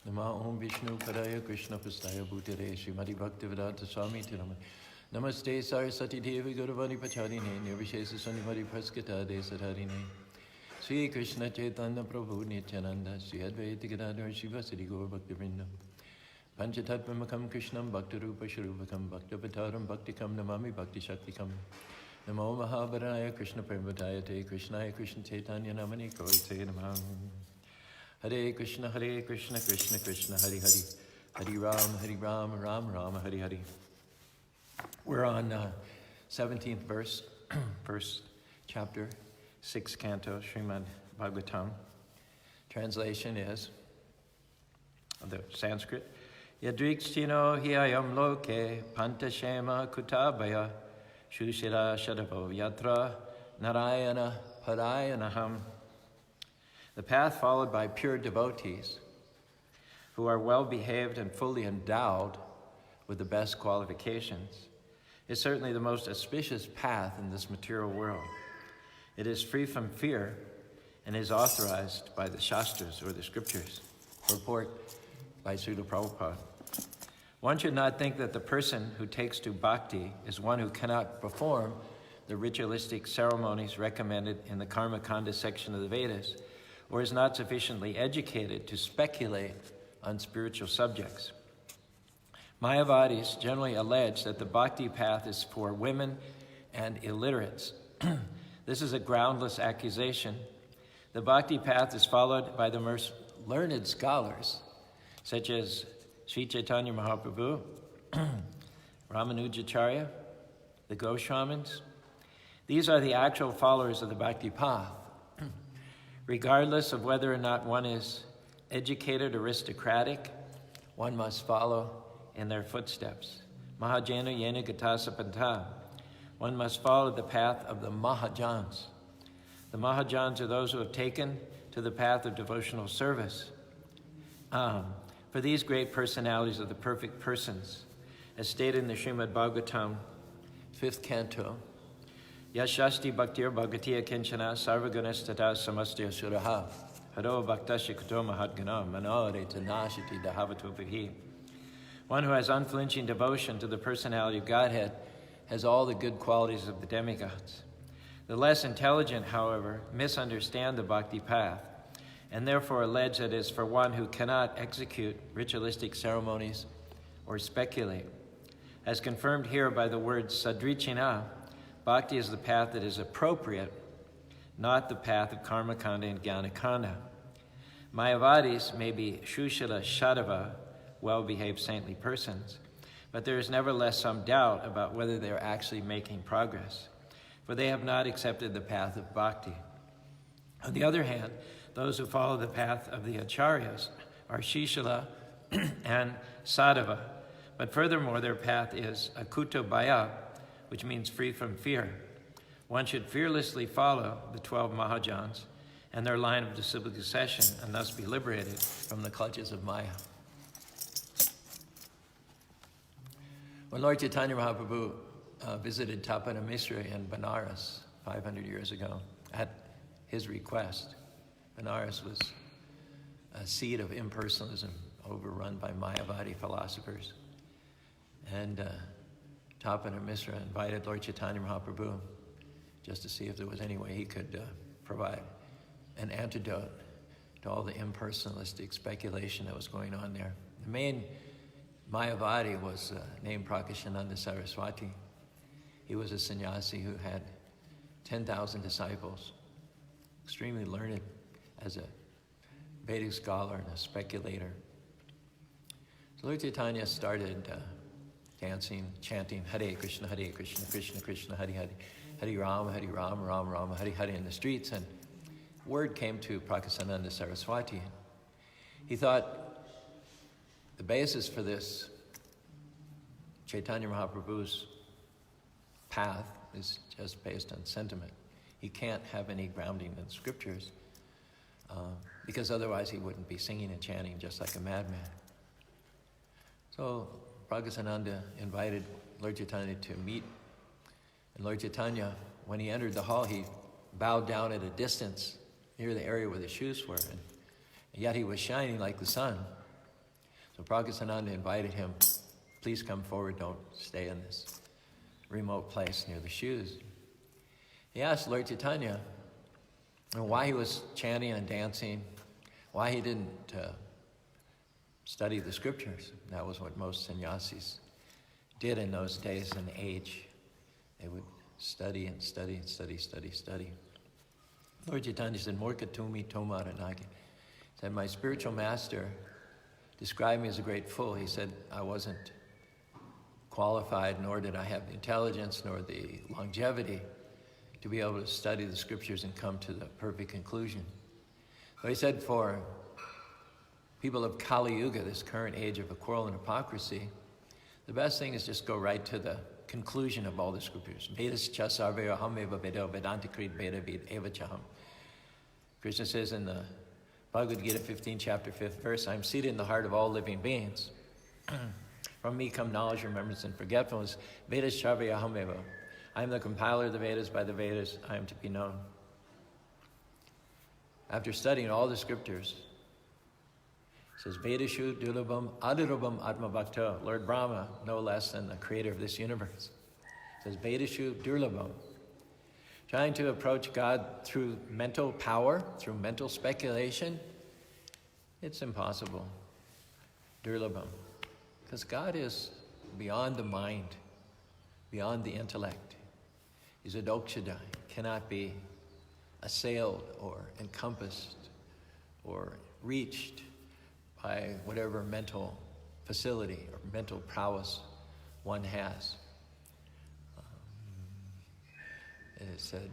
Nama Om Vishnu Padaya Krishna Pastaya Bhutare Srimati Bhaktivedanta Swami Tirama Namaste Sarasati Devi Guruvani Pacharine Nirvishesa Sunimari Praskita Desatarine Sri Krishna Chaitanya Prabhu Nityananda Sri Advaita Gadadhar Shiva Sri Gaur Bhaktivinoda Panchatatmamakam Krishnam Bhaktarupa Sharupakam Bhaktapataram Bhaktikam Namami Bhakti Shaktikam Namo Mahabharaya Krishna Prabhataya Te Krishnaya Krishna Chaitanya Namani Kaurite Namam Hare Krishna Krishna Krishna Hari Hari Hari Ram Ram Ram Hari Hari. We're on 17th verse, first chapter, 6th canto, Srimad Bhagavatam. Translation is, the Sanskrit, Yadrikshino hiyayam loke pantashema kutabaya shushira shadavo yatra narayana parayanaham. The path followed by pure devotees who are well behaved and fully endowed with the best qualifications is certainly the most auspicious path in this material world. It is free from fear and is authorized by the Shastras or the scriptures. Report by Srila Prabhupada. One should not think that the person who takes to bhakti is one who cannot perform the ritualistic ceremonies recommended in the Karma Kanda section of the Vedas, or is not sufficiently educated to speculate on spiritual subjects. Mayavadis generally allege that the bhakti path is for women and illiterates. This is a groundless accusation. The bhakti path is followed by the most learned scholars, such as Sri Chaitanya Mahaprabhu, Ramanujacharya, the Goswamins. These are the actual followers of the bhakti path. Regardless of whether or not one is educated, aristocratic, one must follow in their footsteps. Mahajana yena gatasa panta. One must follow the path of the Mahajans. The Mahajans are those who have taken to the path of devotional service. For these great personalities are the perfect persons, as stated in the Srimad Bhagavatam, 5th canto, Yashasti Bhaktir Bhagatiya Kinchana Sarvagunastata Samastya Suraha Haro Bhaktasya Kuto Mahadgana Manore Tanashiti Dahavatopihi. One who has unflinching devotion to the personality of Godhead has all the good qualities of the demigods. The less intelligent, however, misunderstand the bhakti path and therefore allege that it is for one who cannot execute ritualistic ceremonies or speculate. As confirmed here by the word sadrichina, bhakti is the path that is appropriate, not the path of karma kanda and jnana kanda. Mayavadis may be shushila shadava, well-behaved saintly persons, but there is nevertheless some doubt about whether they are actually making progress, for they have not accepted the path of bhakti. On the other hand, those who follow the path of the acharyas are shishila and sadhava, but furthermore their path is akuto bhaya, which means free from fear. One should fearlessly follow the 12 Mahajans and their line of disciplic succession and thus be liberated from the clutches of Maya. When Lord Chaitanya Mahaprabhu visited Tapana Misra in Benares 500 years ago, at his request, Benares was a seat of impersonalism overrun by Mayavadi philosophers. And Tapana Misra invited Lord Chaitanya Mahaprabhu just to see if there was any way he could provide an antidote to all the impersonalistic speculation that was going on there. The main Mayavadi was named Prakashananda Saraswati. He was a sannyasi who had 10,000 disciples, extremely learned as a Vedic scholar and a speculator. So Lord Chaitanya started dancing, chanting Hare Krishna, Krishna Krishna, Hare Hare, Hare Rama, Rama Rama, Hare Hare in the streets. And word came to Prakasananda Saraswati. He thought the basis for this Chaitanya Mahaprabhu's path is just based on sentiment. He can't have any grounding in scriptures because otherwise he wouldn't be singing and chanting just like a madman. So Prakasananda invited Lord Chaitanya to meet. And Lord Chaitanya, when he entered the hall, he bowed down at a distance near the area where the shoes were. And yet he was shining like the sun. So Prakasananda invited him, please come forward, don't stay in this remote place near the shoes. He asked Lord Chaitanya why he was chanting and dancing, why he didn't study the scriptures. That was what most sannyasis did in those days and age. They would study and study and study. Lord Chaitanya said, Morka Tumi Tomaranagi. He said, my spiritual master described me as a great fool. He said, I wasn't qualified, nor did I have the intelligence, nor the longevity to be able to study the scriptures and come to the perfect conclusion. So he said, for people of Kali Yuga, this current age of quarrel and hypocrisy, the best thing is just go right to the conclusion of all the scriptures. Vedas cha sarvaya hameva vedo vedantikrit veda vid evachaham. Krishna says in the Bhagavad Gita 15, chapter 5th verse, I am seated in the heart of all living beings. From me come knowledge, remembrance, and forgetfulness. Vedas charvaya hameva. I am the compiler of the Vedas. By the Vedas, I am to be known. After studying all the scriptures, it says, Vedashu Durlabham Adurabham Atma Bhakta, Lord Brahma, no less than the creator of this universe. It says, Vedashu Durlabham. Trying to approach God through mental power, through mental speculation, it's impossible. Durlabham. Because God is beyond the mind, beyond the intellect. He's a dokshadai, cannot be assailed or encompassed or reached by whatever mental facility or mental prowess one has. And it said,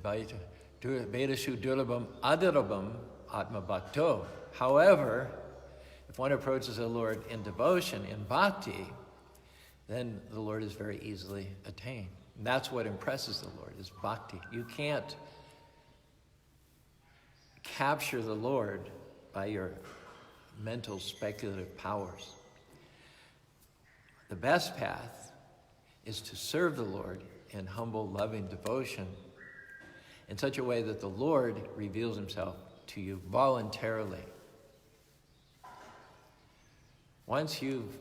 Vedashu Durlabham Adarabham Atma Bhakto. However, if one approaches the Lord in devotion, in bhakti, then the Lord is very easily attained. And that's what impresses the Lord, is bhakti. You can't capture the Lord by your mental speculative powers. The best path is to serve the Lord in humble, loving devotion in such a way that the Lord reveals himself to you voluntarily. Once you've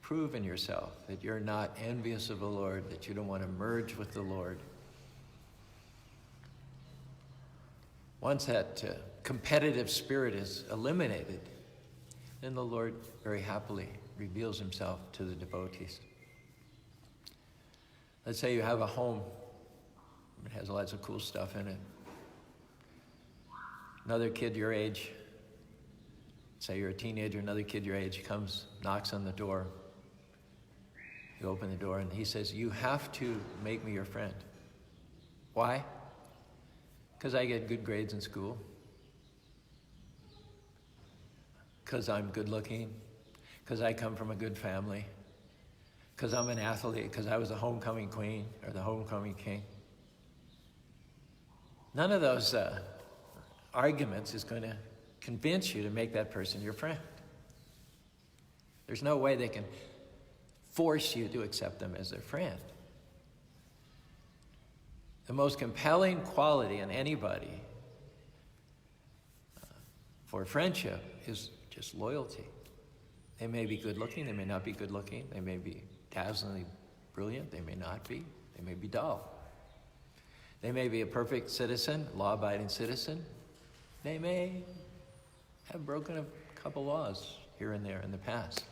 proven yourself that you're not envious of the Lord, that you don't want to merge with the Lord, once that competitive spirit is eliminated, then the Lord very happily reveals himself to the devotees. Let's say you have a home. It has lots of cool stuff in it. Another kid your age, say you're a teenager, another kid your age comes, knocks on the door. You open the door and he says, you have to make me your friend. Why? Because I get good grades in school. Because I'm good looking. Because I come from a good family. Because I'm an athlete. Because I was the homecoming queen or the homecoming king. None of those arguments is going to convince you to make that person your friend. There's no way they can force you to accept them as their friend. The most compelling quality in anybody for friendship is just loyalty. They may be good looking, they may not be good looking, they may be dazzlingly brilliant, they may not be, they may be dull. They may be a perfect citizen, law-abiding citizen. They may have broken a couple laws here and there in the past.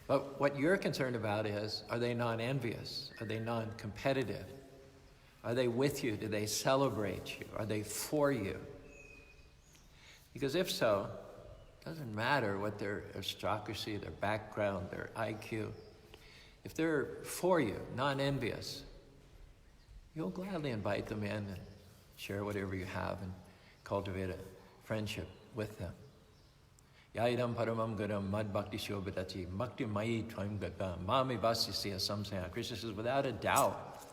But what you're concerned about is, are they non-envious? Are they non-competitive? Are they with you? Do they celebrate you? Are they for you? Because if so, it doesn't matter what their aristocracy, their background, their IQ. If they're for you, non-envious, you'll gladly invite them in and share whatever you have and cultivate a friendship with them. Yaidam paramam gadam mad bhakti shobhadati bhakti mayi tvaim gata mami vasisya samsaya. Krishna says, without a doubt,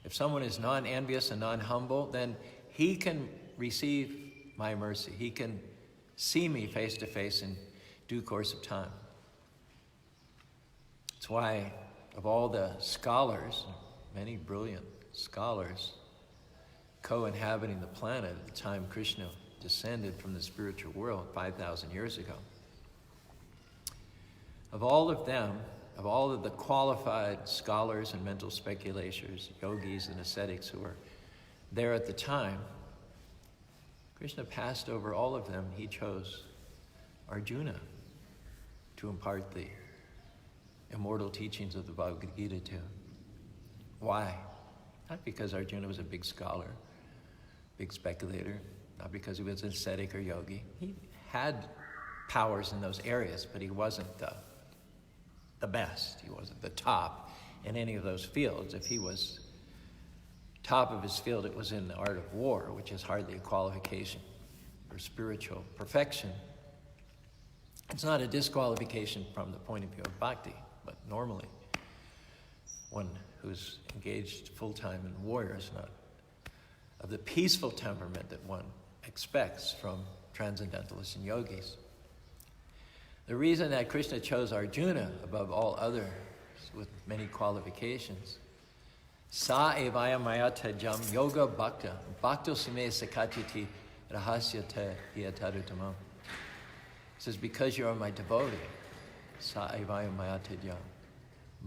if someone is non-envious and non-humble, then he can receive my mercy. He can see me face to face in due course of time. That's why of all the scholars, many brilliant scholars co-inhabiting the planet at the time Krishna descended from the spiritual world 5,000 years ago. Of all of them, of all of the qualified scholars and mental speculators, yogis and ascetics who were there at the time, Krishna passed over all of them. He chose Arjuna to impart the immortal teachings of the Bhagavad Gita to. Why? Not because Arjuna was a big scholar, big speculator, not because he was an ascetic or yogi. He had powers in those areas, but he wasn't the best. He wasn't the top in any of those fields. If he was top of his field, it was in the art of war, which is hardly a qualification for spiritual perfection. It's not a disqualification from the point of view of bhakti, but normally one who's engaged full-time in warrior is not of the peaceful temperament that one expects from transcendentalists and yogis. The reason that Krishna chose Arjuna above all others with many qualifications, Sa evaya mayata jam yoga bhakta, bhakto sime sakachiti rahasya te yatarutamam. It says, because you are my devotee, Sa evaya mayata jam,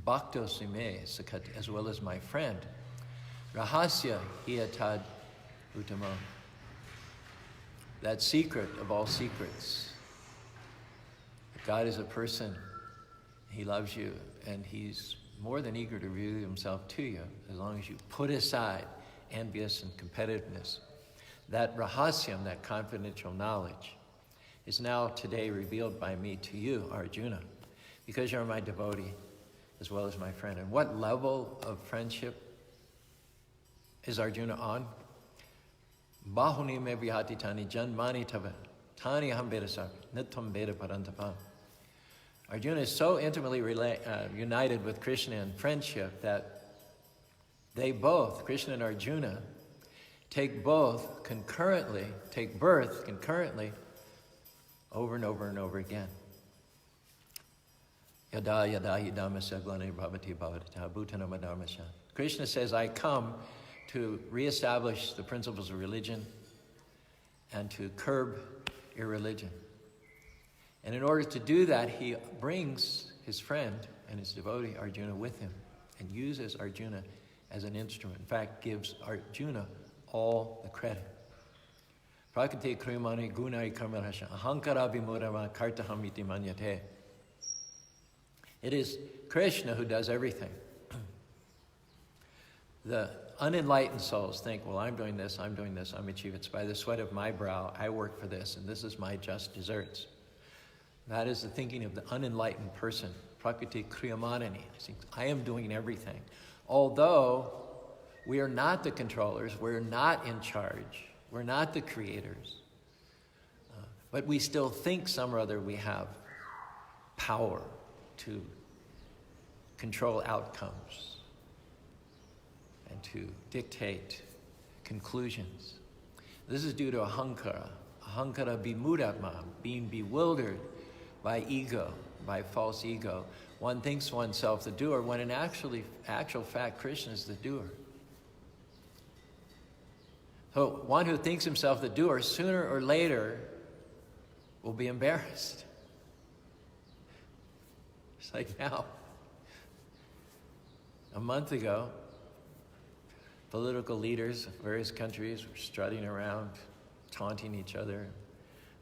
bhakto sime sakati, as well as my friend, rahasya yatad utamam. That secret of all secrets. God is a person. He loves you, and he's more than eager to reveal himself to you as long as you put aside envious and competitiveness. That rahasyam, that confidential knowledge, is now today revealed by me to you, Arjuna, because you're my devotee as well as my friend. And what level of friendship is Arjuna on? Bahuni me vihati tani janmani tava tani aham vedasar nittam veda parantapam. Arjuna is so intimately united with Krishna in friendship that they both, Krishna and Arjuna, take birth concurrently over and over and over again. Yada yada hi dhammasya glani bhavati bhavata bhutanama dharmasya. Krishna says, I come to reestablish the principles of religion and to curb irreligion. And in order to do that, he brings his friend and his devotee Arjuna with him and uses Arjuna as an instrument. In fact, gives Arjuna all the credit. Prakati krimani gunai karmarasha ahankara vimurava kartaham iti manyate. It is Krishna who does everything. The unenlightened souls think, well, I'm doing this, I'm achieving. It's by the sweat of my brow, I work for this, and this is my just deserts. That is the thinking of the unenlightened person. Prakriti kriyamanani. I am doing everything. Although we are not the controllers, we're not in charge, we're not the creators, but we still think some or other we have power to control outcomes and to dictate conclusions. This is due to ahankara. Ahankara bimudatma, being bewildered by ego, by false ego. One thinks oneself the doer, when in actual fact, Krishna is the doer. So one who thinks himself the doer, sooner or later, will be embarrassed. It's like now. A month ago, political leaders of various countries were strutting around, taunting each other,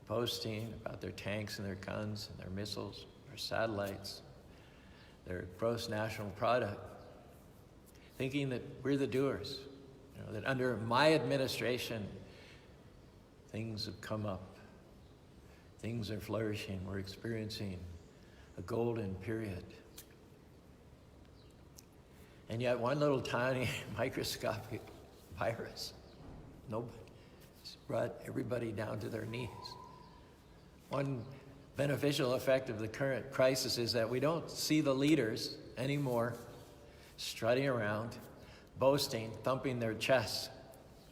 boasting about their tanks and their guns and their missiles, their satellites, their gross national product, thinking that we're the doers, that under my administration, things have come up, things are flourishing, we're experiencing a golden period. And yet one little tiny microscopic virus, brought everybody down to their knees. One beneficial effect of the current crisis is that we don't see the leaders anymore strutting around, boasting, thumping their chests.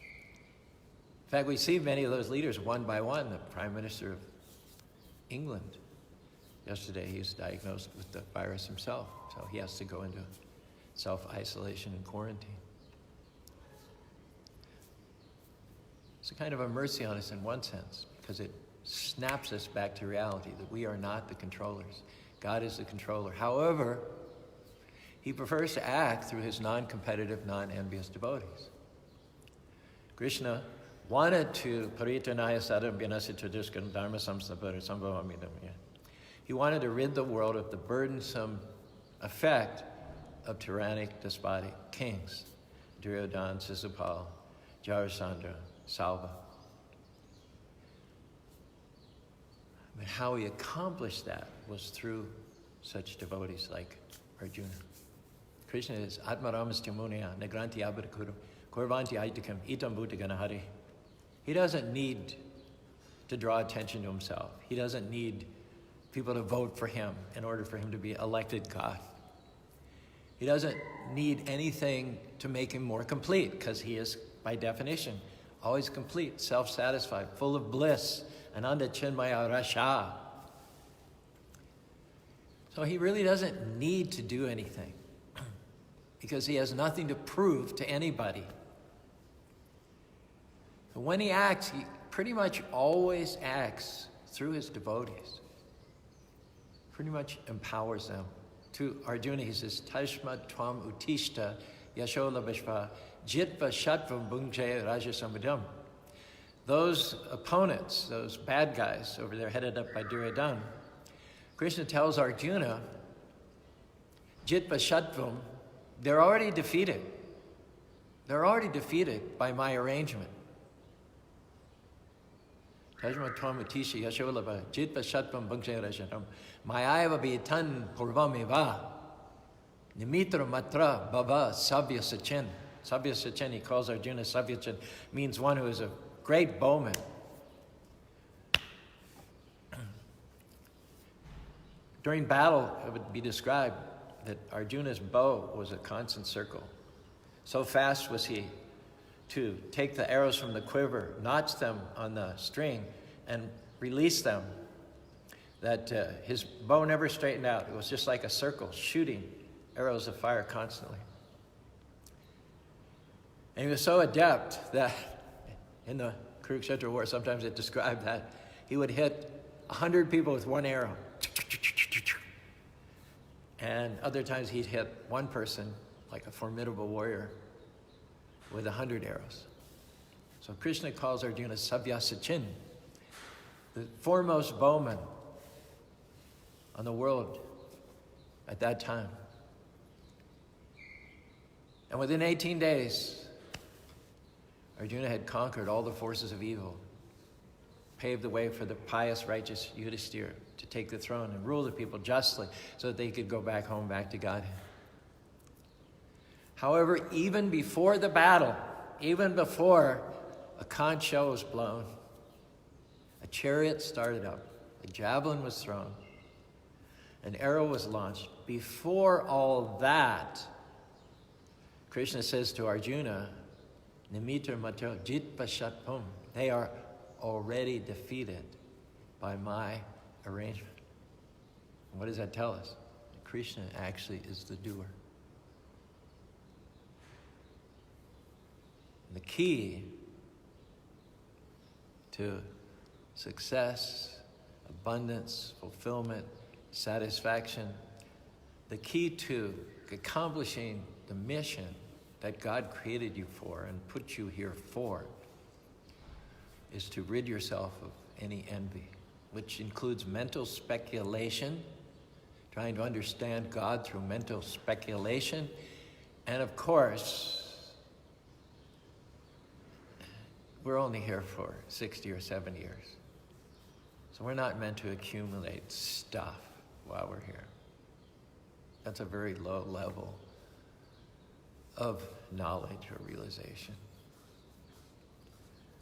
In fact, we see many of those leaders one by one. The Prime Minister of England, yesterday he was diagnosed with the virus himself, so he has to go into self-isolation and quarantine. It's a kind of a mercy on us in one sense, because it snaps us back to reality that we are not the controllers. God is the controller. However, he prefers to act through his non-competitive, non-envious devotees. Krishna wanted to paritanaya sadam vinasita dharma samstapara sambhavamidam. He wanted to rid the world of the burdensome effect of tyrannic, despotic kings, Duryodhana, Sisupal, Jarasandha, Salva. But how he accomplished that was through such devotees like Arjuna. Krishna is Atmaramasya Munaya Nagranti Abhirakuram Korvanti Aitikam Itam Bhutaganahari. He doesn't need to draw attention to himself. He doesn't need people to vote for him in order for him to be elected God. He doesn't need anything to make him more complete, because he is, by definition, always complete, self-satisfied, full of bliss, Ananda Chinmaya Rasha. So he really doesn't need to do anything, because he has nothing to prove to anybody. But when he acts, he pretty much always acts through his devotees. Pretty much empowers them. To Arjuna, he says, Tashma Tvam Utishta Yashola Bishva Jitva Shatvam Bhunjaya Rajasamadam. Those opponents, those bad guys over there headed up by Duryodhana, Krishna tells Arjuna, Jitva Shatvam, they're already defeated. They're already defeated by my arrangement. Tashma Tvam Utisha Yashola Jitva Shatvam Bhunjaya Rajasamadam. Mayaiva Bitan Purvamiva Nimitra Matra Baba Sabya Sachin. Sabya Sachin, he calls Arjuna Sabya Sachin, means one who is a great bowman. During battle, it would be described that Arjuna's bow was a constant circle. So fast was he to take the arrows from the quiver, notch them on the string, and release them, that his bow never straightened out. It was just like a circle, shooting arrows of fire constantly. And he was so adept that in the Kurukshetra war, sometimes it described that he would hit 100 people with one arrow. And other times he'd hit one person, like a formidable warrior, with 100 arrows. So Krishna calls Arjuna Savyasachin, the foremost bowman on the world at that time. And within 18 days, Arjuna had conquered all the forces of evil, paved the way for the pious, righteous Yudhisthira to take the throne and rule the people justly so that they could go back home, back to Godhead. However, even before the battle, even before a conch shell was blown, a chariot started up, a javelin was thrown, an arrow was launched. Before all that, Krishna says to Arjuna, Nimitra Matra Jitva Shatpam, they are already defeated by my arrangement. And what does that tell us? Krishna actually is the doer. And the key to success, abundance, fulfillment, satisfaction, the key to accomplishing the mission that God created you for and put you here for is to rid yourself of any envy, which includes mental speculation, trying to understand God through mental speculation, and of course, we're only here for 60 or 70 years. So we're not meant to accumulate stuff while we're here. That's a very low level of knowledge or realization.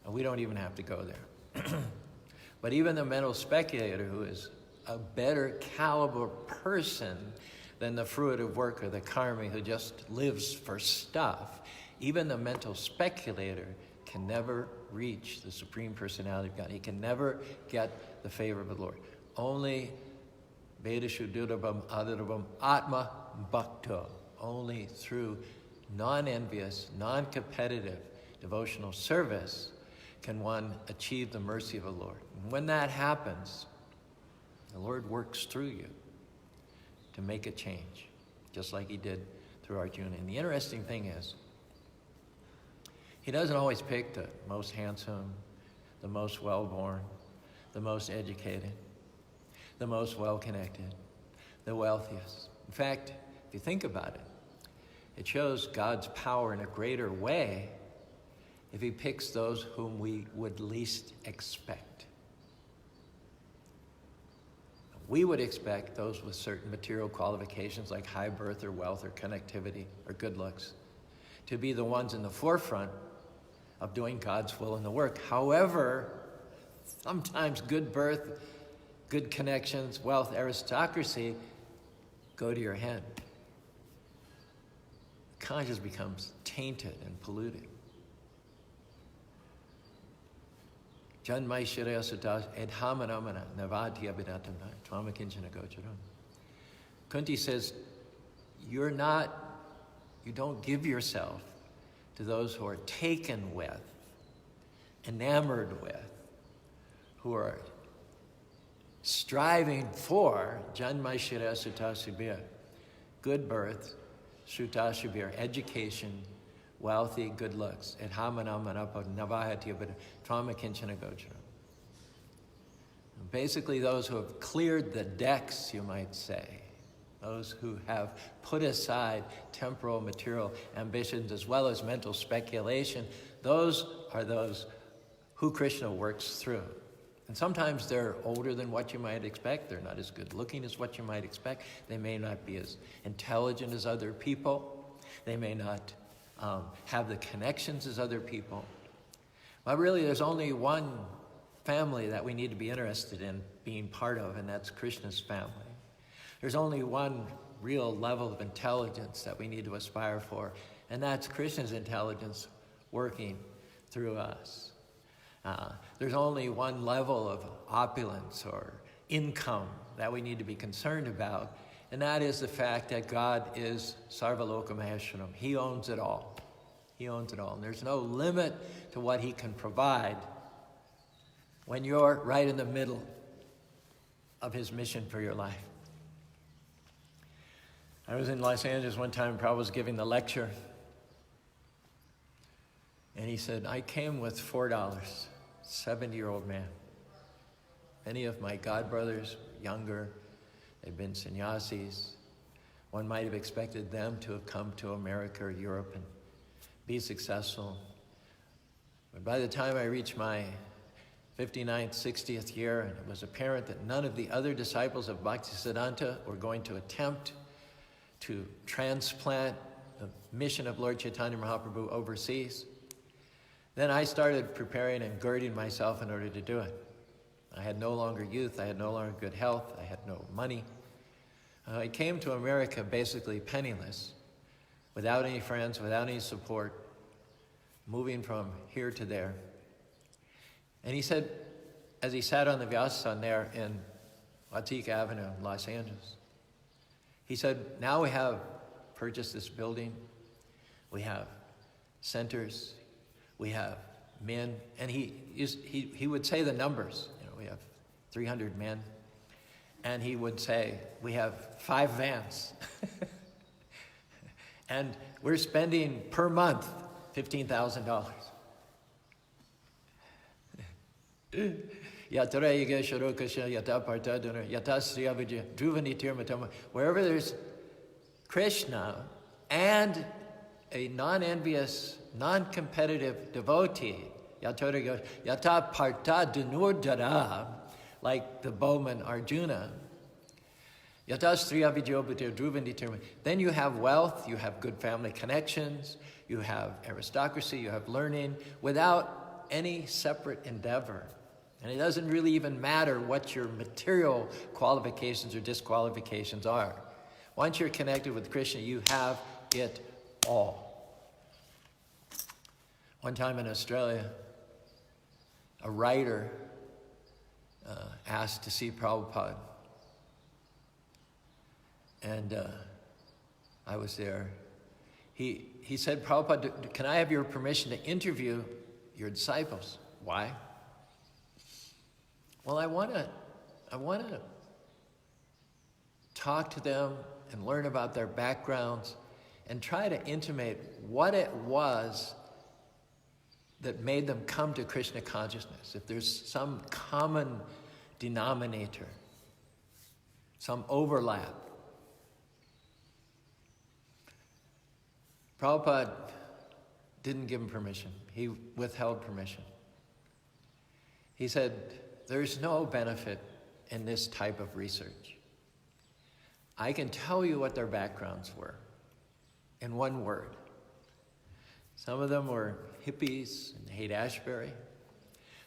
And we don't even have to go there. But even the mental speculator, who is a better caliber person than the fruitive worker, the karmi, who just lives for stuff, even the mental speculator can never reach the Supreme Personality of God. He can never get the favor of the Lord. Only Vedashu Dudabam Adarabam Atma Bhakta, only through non-envious, non-competitive devotional service can one achieve the mercy of the Lord. And when that happens, the Lord works through you to make a change, just like he did through Arjuna. And the interesting thing is, he doesn't always pick the most handsome, the most well-born, the most educated, the most well-connected, the wealthiest. In fact, if you think about it, it shows God's power in a greater way if he picks those whom we would least expect. We would expect those with certain material qualifications like high birth or wealth or connectivity or good looks to be the ones in the forefront of doing God's will in the work. However, sometimes good birth, good connections, wealth, aristocracy go to your head. The conscience becomes tainted and polluted. Kunti says, you don't give yourself to those who are taken with, enamored with, who are striving for Janmai Shira Sutta Subir, good birth, Sutta Subir, education, wealthy, good looks. Basically, those who have cleared the decks, you might say, those who have put aside temporal, material ambitions as well as mental speculation, those are those who Krishna works through. And sometimes they're older than what you might expect. They're not as good looking as what you might expect. They may not be as intelligent as other people. They may not have the connections as other people. But really, there's only one family that we need to be interested in being part of, and that's Krishna's family. There's only one real level of intelligence that we need to aspire for, and that's Krishna's intelligence working through us. There's only one level of opulence or income that we need to be concerned about, and that is the fact that God is Sarvaloka Maheshwaram. He owns it all. He owns it all. And there's no limit to what he can provide when you're right in the middle of his mission for your life. I was in Los Angeles one time, Prabhupada was giving the lecture, and he said, I came with $4, 70-year-old man. Many of my godbrothers were younger, they'd been sannyasis. One might have expected them to have come to America or Europe and be successful. But by the time I reached my 59th, 60th year, and it was apparent that none of the other disciples of Bhaktisiddhanta were going to attempt to transplant the mission of Lord Chaitanya Mahaprabhu overseas, then I started preparing and girding myself in order to do it. I had no longer youth, I had no longer good health, I had no money. I came to America basically penniless, without any friends, without any support, moving from here to there. And he said, as he sat on the Vyasasan there in Watika Avenue, Los Angeles, he said, now we have purchased this building, we have centers, we have men, and he would say the numbers. You know, we have 300 men, and he would say, we have 5 vans. And we're spending per month $15,000. Wherever there's Krishna and a non-envious, non-competitive devotee, yata parta dunurdara, like the bowman Arjuna, then you have wealth, you have good family connections, you have aristocracy, you have learning, without any separate endeavor. And it doesn't really even matter what your material qualifications or disqualifications are. Once you're connected with Krishna, you have it all. One time in Australia, a writer asked to see Prabhupada. And I was there. He said, Prabhupada, can I have your permission to interview your disciples? Why? Well, I want to talk to them and learn about their backgrounds and try to intimate what it was that made them come to Krishna consciousness. If there's some common denominator, some overlap. Prabhupada didn't give him permission. He withheld permission. He said, there's no benefit in this type of research. I can tell you what their backgrounds were in one word. Some of them were hippies in Haight-Ashbury.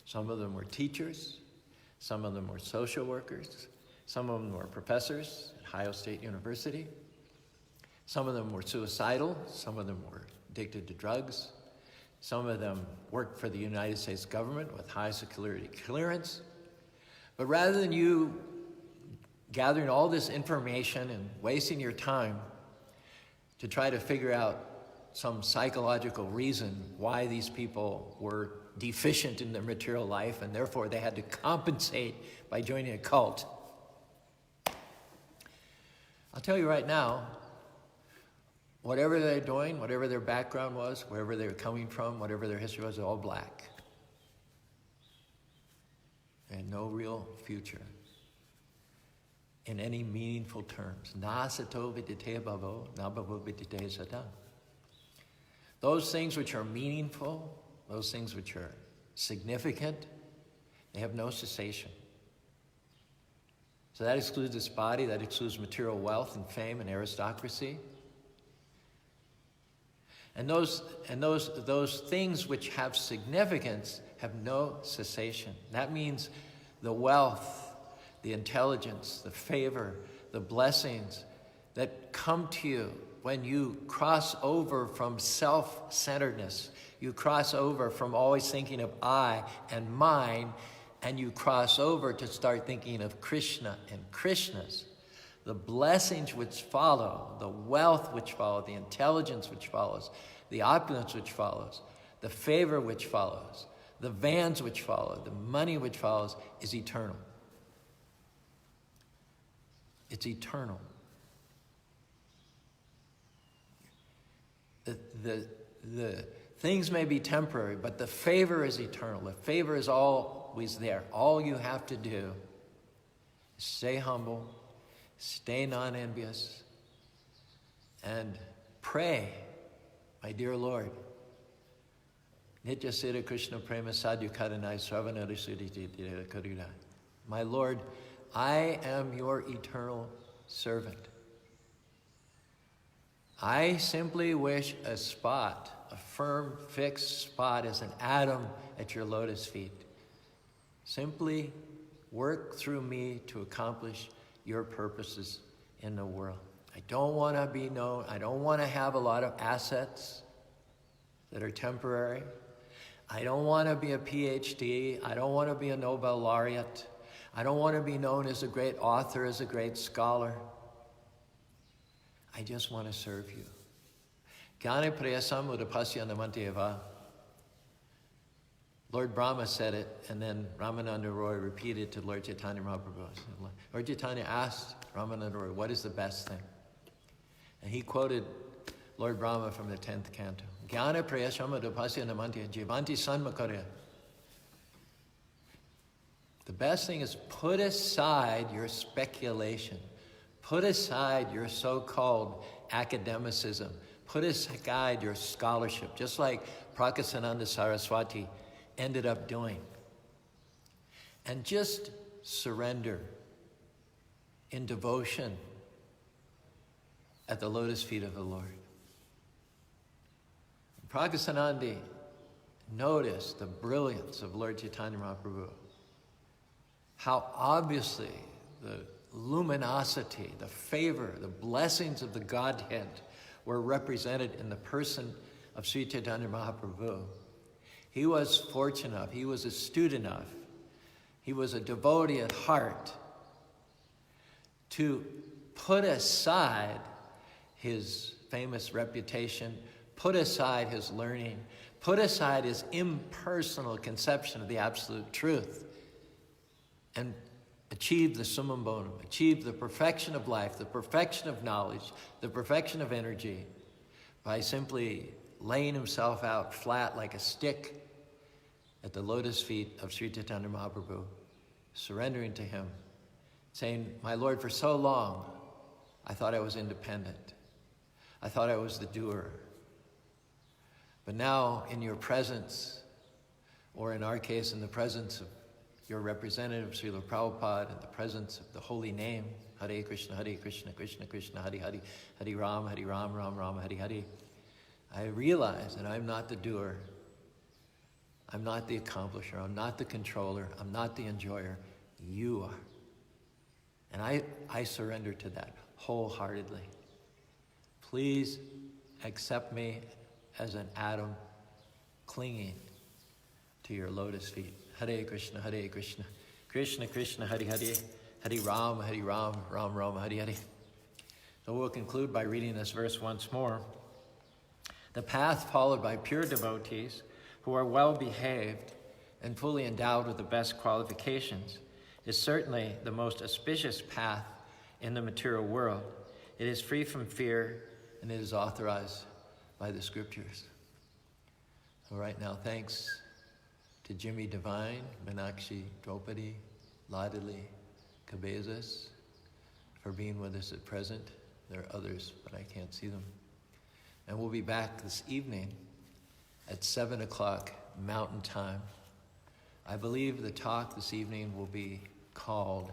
Some of them were teachers. Some of them were social workers. Some of them were professors at Ohio State University. Some of them were suicidal. Some of them were addicted to drugs. Some of them worked for the United States government with high security clearance. But rather than you gathering all this information and wasting your time to try to figure out some psychological reason why these people were deficient in their material life and therefore they had to compensate by joining a cult, I'll tell you right now, whatever they're doing, whatever their background was, wherever they were coming from, whatever their history was, all black. And no real future in any meaningful terms. Na sato vidite bhavo, na bhavo vidite sata. Those things which are meaningful, those things which are significant, they have no cessation. So that excludes this body, that excludes material wealth and fame and aristocracy. And those things which have significance have no cessation. That means the wealth, the intelligence, the favor, the blessings that come to you when you cross over from self-centeredness. You cross over from always thinking of I and mine, and you cross over to start thinking of Krishna and Krishna's. The blessings which follow, the wealth which follows, the intelligence which follows, the opulence which follows, the favor which follows, the vans which follow, the money which follows is eternal. It's eternal. The things may be temporary, but the favor is eternal. The favor is always there. All you have to do is stay humble, stay non-envious, and pray, my dear Lord. Nitya Siddha Krishna Prema Sadhu Karanai Sravanara Sudhiti Karuna. My Lord, I am your eternal servant. I simply wish a spot, a firm, fixed spot as an atom at your lotus feet. Simply work through me to accomplish your purposes in the world. I don't want to be known. I don't want to have a lot of assets that are temporary. I don't want to be a PhD. I don't want to be a Nobel laureate. I don't want to be known as a great author, as a great scholar. I just want to serve you. Jnane prayasam udapasya namanteva. Lord Brahma said it, and then Ramananda Roy repeated to Lord Chaitanya Mahaprabhu. Lord Chaitanya asked Ramananda Roy, what is the best thing? And he quoted Lord Brahma from the 10th canto. Jnana prayasam udapasya namantya jivanti sanmakarya. The best thing is put aside your speculation. Put aside your so-called academicism. Put aside your scholarship, just like Prakasananda Saraswati ended up doing. And just surrender in devotion at the lotus feet of the Lord. Prakasananda noticed the brilliance of Lord Chaitanya Mahaprabhu. How obviously the luminosity, the favor, the blessings of the Godhead were represented in the person of Sri Chaitanya Mahaprabhu. He was fortunate enough, he was astute enough, he was a devotee at heart to put aside his famous reputation, put aside his learning, Put aside his impersonal conception of the absolute truth and achieve the summum bonum, achieve the perfection of life, the perfection of knowledge, the perfection of energy by simply laying himself out flat like a stick at the lotus feet of Sri Chaitanya Mahaprabhu, surrendering to him, saying, my Lord, for so long, I thought I was independent. I thought I was the doer. But now, in your presence, or in our case, in the presence of your representative, Srila Prabhupada, in the presence of the holy name, Hare Krishna, Krishna Krishna, Hare Hare, Hare Ram, Ram Ram, Hare Hare, I realize that I'm not the doer. I'm not the accomplisher. I'm not the controller. I'm not the enjoyer. You are. And I surrender to that wholeheartedly. Please accept me as an atom clinging to your lotus feet. Hare Krishna, Krishna Krishna, Hare Hare, Hare Ram, Ram Ram, Hare Hare. So we'll conclude by reading this verse once more. The path followed by pure devotees who are well behaved and fully endowed with the best qualifications is certainly the most auspicious path in the material world. It is free from fear and it is authorized by the scriptures. So right now, thanks to Jimmy Divine, Meenakshi Draupadi, Ladali, Cabezas for being with us at present. There are others, but I can't see them. And we'll be back this evening at 7 o'clock Mountain Time. I believe the talk this evening will be called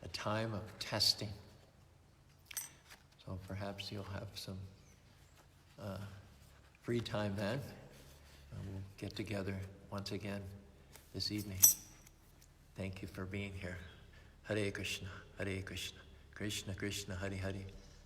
A Time of Testing. So perhaps you'll have some free time then. And we'll get together once again this evening. Thank you for being here. Hare Krishna, Krishna Krishna, Hare Hare.